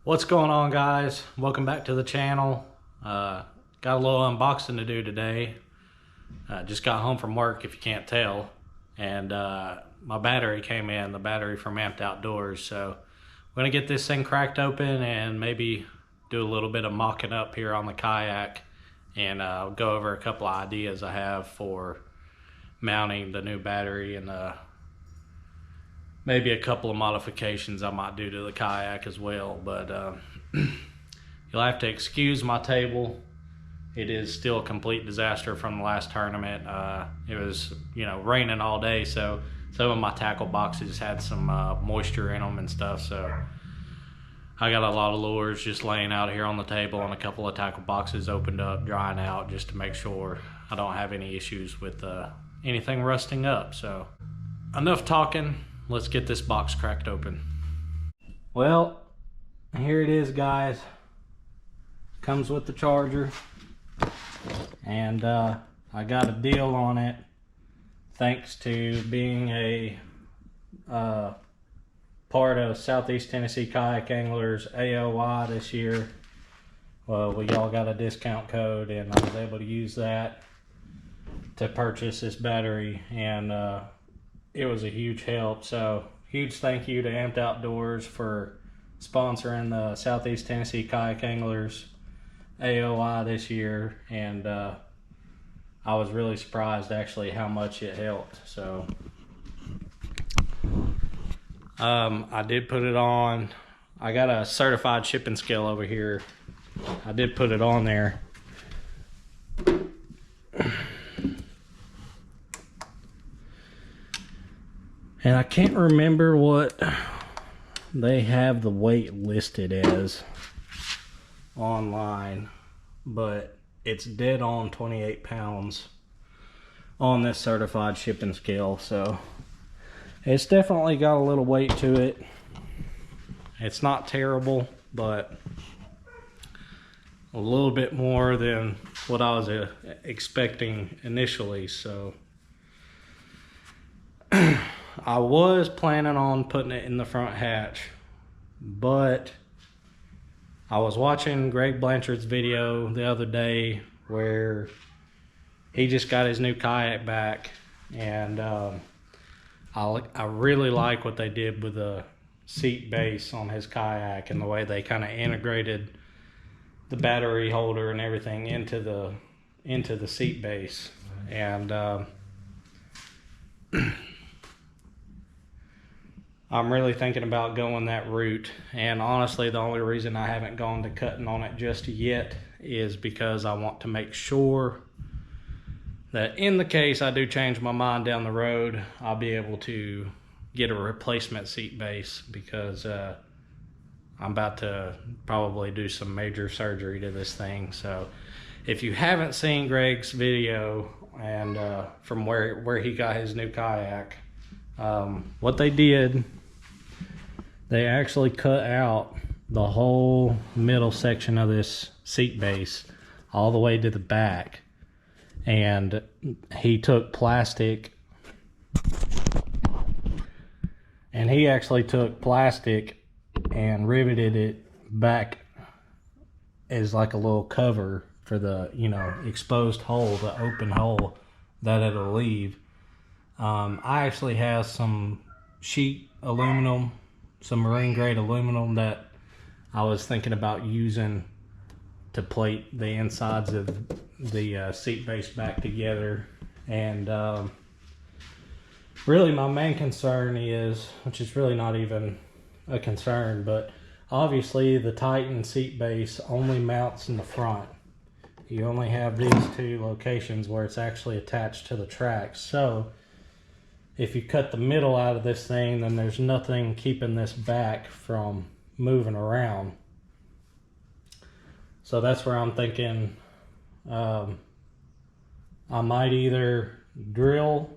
What's going on, guys? Welcome back to the channel. Got a little unboxing to do today. Just got home from work, if you can't tell, and my battery came in, the battery from AMPED Outdoors. So I'm gonna get this thing cracked open and maybe do a little bit of mocking up here on the kayak, and go over a couple of ideas I have for mounting the new battery, and maybe a couple of modifications I might do to the kayak as well. But you'll have to excuse my table. It is still a complete disaster from the last tournament. It was, raining all day, so some of my tackle boxes had some moisture in them and stuff. So I got a lot of lures just laying out here on the table, and a couple of tackle boxes opened up, drying out, just to make sure I don't have any issues with anything rusting up. So enough talking. Let's get this box cracked open. Well, here it is, guys. Comes with the charger, and I got a deal on it thanks to being a part of Southeast Tennessee Kayak Anglers AOI this year. Well, we all got a discount code, and I was able to use that to purchase this battery, and it was a huge help. So huge thank you to AMPED Outdoors for sponsoring the Southeast Tennessee Kayak Anglers AOI this year, and I was really surprised actually how much it helped. So I did put it on. I got a certified shipping scale over here. I did put it on there. And I can't remember what they have the weight listed as online, but it's dead on 28 pounds on this certified shipping scale. So it's definitely got a little weight to it. It's not terrible, but a little bit more than what I was expecting initially. So I was planning on putting it in the front hatch, but I was watching Greg Blanchard's video the other day where he just got his new kayak back, and I really like what they did with the seat base on his kayak, and the way they kind of integrated the battery holder and everything into the seat base. And I'm really thinking about going that route, and honestly the only reason I haven't gone to cutting on it just yet is because I want to make sure that in the case I do change my mind down the road, I'll be able to get a replacement seat base, because I'm about to probably do some major surgery to this thing. So if you haven't seen Greg's video and from where he got his new kayak, what they did, they actually cut out the whole middle section of this seat base all the way to the back, and he took plastic, and he actually took plastic and riveted it back as like a little cover for the exposed hole, the open hole that it'll leave. I actually have some sheet aluminum, some marine grade aluminum that I was thinking about using to plate the insides of the seat base back together. And really my main concern is, which is really not even a concern, but obviously the Titan seat base only mounts in the front. You only have these two locations where it's actually attached to the tracks. So if you cut the middle out of this thing, then there's nothing keeping this back from moving around. So that's where I'm thinking I might either drill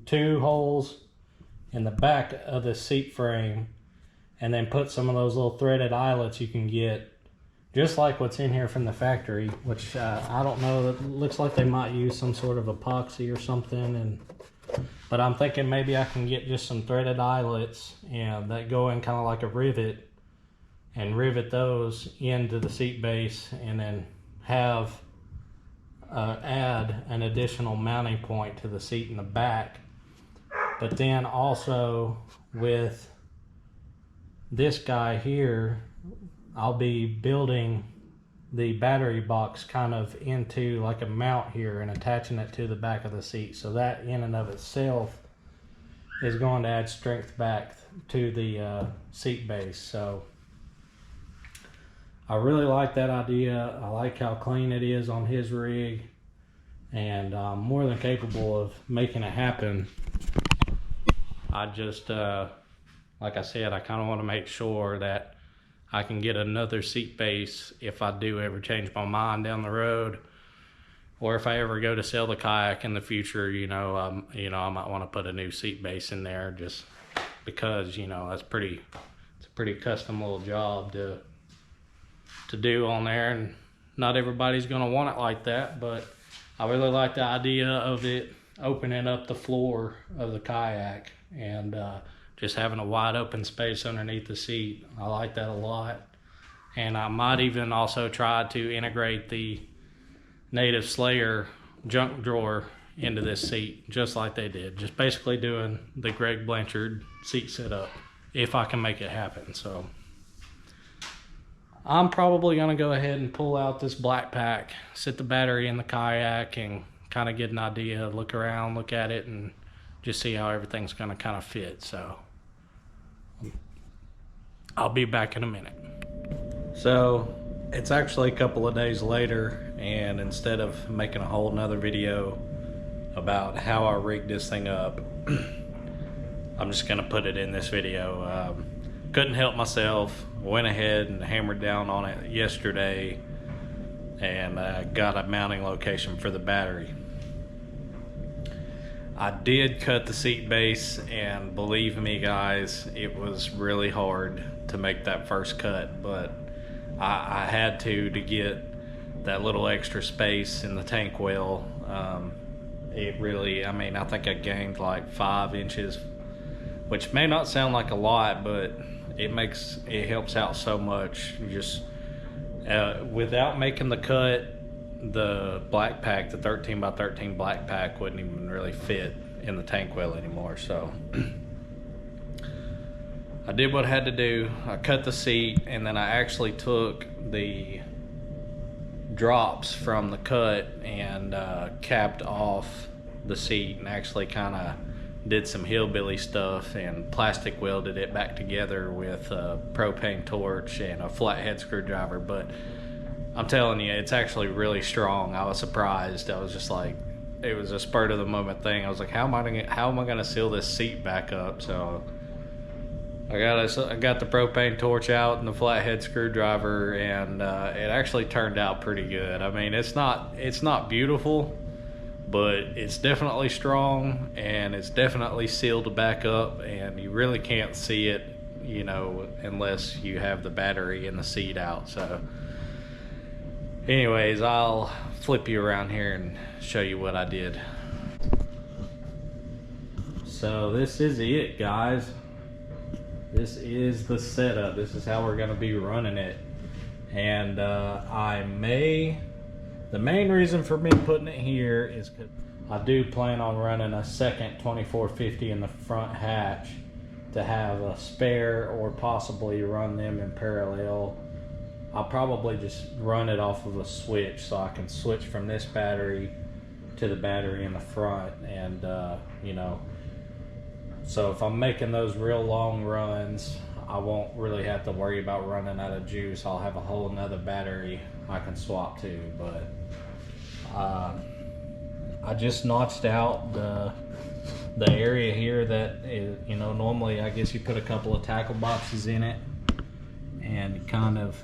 2 holes in the back of the seat frame and then put some of those little threaded eyelets you can get, just like what's in here from the factory, which I don't know, it looks like they might use some sort of epoxy or something, but I'm thinking maybe I can get just some threaded eyelets and that go in kind of like a rivet, and rivet those into the seat base, and then have add an additional mounting point to the seat in the back. But then also with this guy here, I'll be building the battery box kind of into like a mount here and attaching it to the back of the seat. So that in and of itself is going to add strength back to the seat base. So I really like that idea. I like how clean it is on his rig, and I'm more than capable of making it happen. I just, like I said, I kind of want to make sure that I can get another seat base if I do ever change my mind down the road, or if I ever go to sell the kayak in the future. I might want to put a new seat base in there, just because it's a pretty custom little job to do on there, and not everybody's gonna want it like that. But I really like the idea of it opening up the floor of the kayak and just having a wide open space underneath the seat. I like that a lot. And I might even also try to integrate the Native Slayer junk drawer into this seat, just like they did. Just basically doing the Greg Blanchard seat setup, if I can make it happen. So I'm probably gonna go ahead and pull out this black pack, sit the battery in the kayak, and kind of get an idea, look around, look at it, and just see how everything's gonna kind of fit. So I'll be back in a minute. So it's actually a couple of days later, and instead of making a whole nother video about how I rigged this thing up, I'm just gonna put it in this video. Couldn't help myself, went ahead and hammered down on it yesterday, and got a mounting location for the battery. I did cut the seat base, and believe me guys, it was really hard to make that first cut, but I had to get that little extra space in the tank well. It really, I think I gained like 5 inches, which may not sound like a lot, but it helps out so much. Just without making the cut, the black pack, the 13 by 13 black pack, wouldn't even really fit in the tank well anymore. So I did what I had to do. I cut the seat, and then I actually took the drops from the cut and capped off the seat, and actually kind of did some hillbilly stuff and plastic welded it back together with a propane torch and a flathead screwdriver. But I'm telling you, it's actually really strong. I was surprised. I was just like, it was a spur of the moment thing. I was like, how am I gonna seal this seat back up? So I got the propane torch out and the flathead screwdriver, and it actually turned out pretty good. I mean, it's not beautiful, but it's definitely strong, and it's definitely sealed back up, and you really can't see it, unless you have the battery and the seat out. So anyways, I'll flip you around here and show you what I did. So this is it, guys. This is the setup. This is how we're gonna be running it. And the main reason for me putting it here is because I do plan on running a second 2450 in the front hatch to have a spare, or possibly run them in parallel. I'll probably just run it off of a switch, so I can switch from this battery to the battery in the front. And so if I'm making those real long runs, I won't really have to worry about running out of juice. I'll have a whole nother battery I can swap to. But I just notched out the area here that is, normally I guess you put a couple of tackle boxes in it, and kind of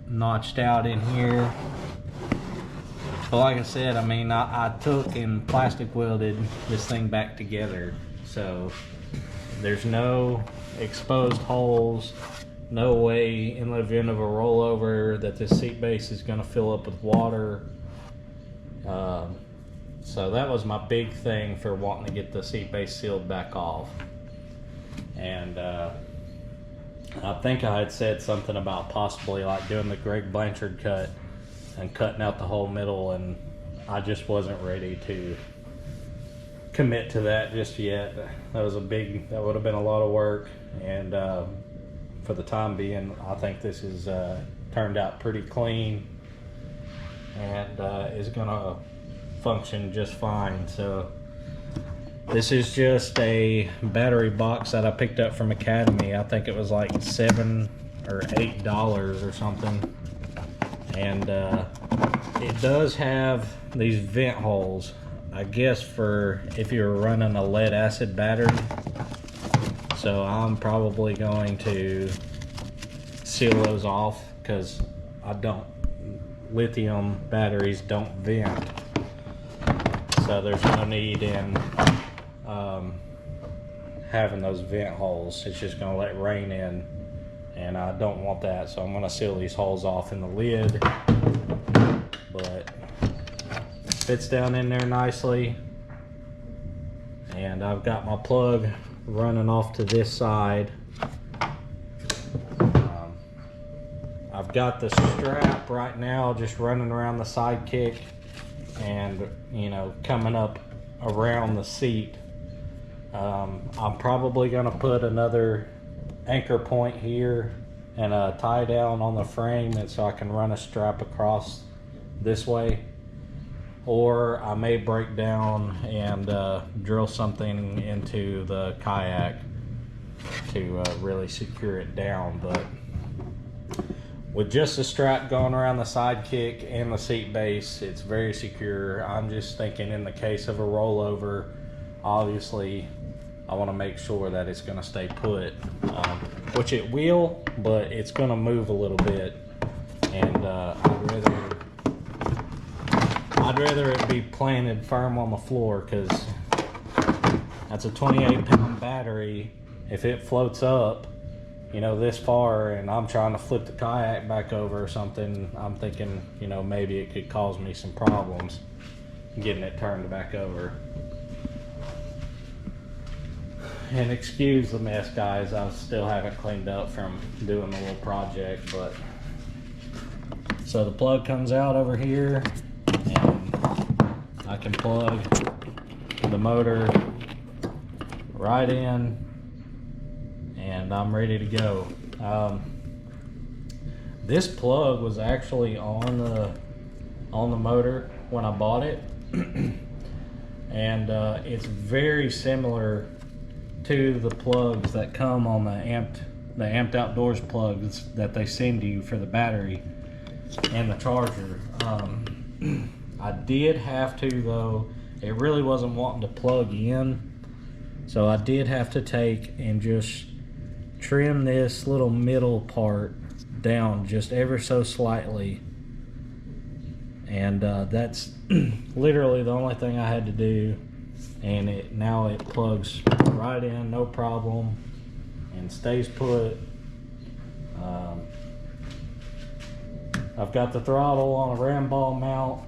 notched out in here. But like I said, I took and plastic welded this thing back together, so there's no exposed holes, no way in the event of a rollover that this seat base is going to fill up with water. So that was my big thing for wanting to get the seat base sealed back off. And I think I had said something about possibly like doing the Greg Blanchard cut and cutting out the whole middle, and I just wasn't ready to commit to that just yet. That would have been a lot of work, and for the time being, I think this is turned out pretty clean and is gonna function just fine. So this is just a battery box that I picked up from Academy. I think it was like $7 or $8 or something. And it does have these vent holes, I guess for if you're running a lead acid battery. So I'm probably going to seal those off, because lithium batteries don't vent. So there's no need in having those vent holes. It's just gonna let rain in, and I don't want that, so I'm gonna seal these holes off in the lid. But it fits down in there nicely, and I've got my plug running off to this side. I've got the strap right now just running around the sidekick and, you know, coming up around the seat. I'm probably gonna put another anchor point here and a tie down on the frame, and so I can run a strap across this way, or I may break down and drill something into the kayak to really secure it down. But with just the strap going around the sidekick and the seat base, it's very secure. I'm just thinking in the case of a rollover, obviously I want to make sure that it's going to stay put, which it will, but it's going to move a little bit, and I'd rather it be planted firm on the floor, because that's a 28-pound battery. If it floats up, you know, this far, and I'm trying to flip the kayak back over or something, I'm thinking, you know, maybe it could cause me some problems getting it turned back over. And excuse the mess, guys, I still haven't cleaned up from doing the little project. But so the plug comes out over here, and I can plug the motor right in, and I'm ready to go. This plug was actually on the motor when I bought it, and it's very similar to the plugs that come on the amped outdoors plugs that they send you for the battery and the charger. I did have to, though, it really wasn't wanting to plug in, so I did have to take and just trim this little middle part down just ever so slightly, and that's literally the only thing I had to do, and now it plugs right in, no problem, and stays put. I've got the throttle on a ram ball mount.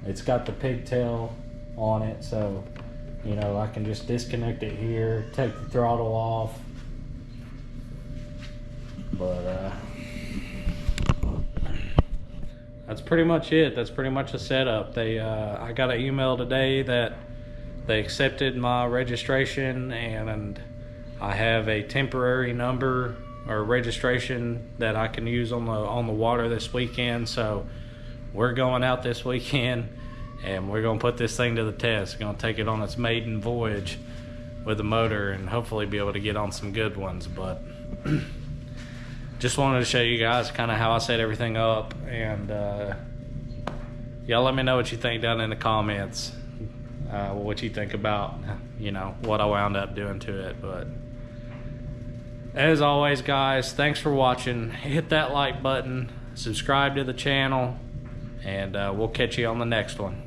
It's got the pigtail on it, so you know, I can just disconnect it here, take the throttle off. But that's pretty much it. That's pretty much the setup. I got an email today that they accepted my registration, and I have a temporary number or registration that I can use on the water this weekend. So we're going out this weekend, and we're gonna put this thing to the test. We're gonna take it on its maiden voyage with the motor, and hopefully be able to get on some good ones. But just wanted to show you guys kind of how I set everything up, and y'all let me know what you think down in the comments, what you think about, you know, what I wound up doing to it. But as always, guys, thanks for watching. Hit that like button, subscribe to the channel, and we'll catch you on the next one.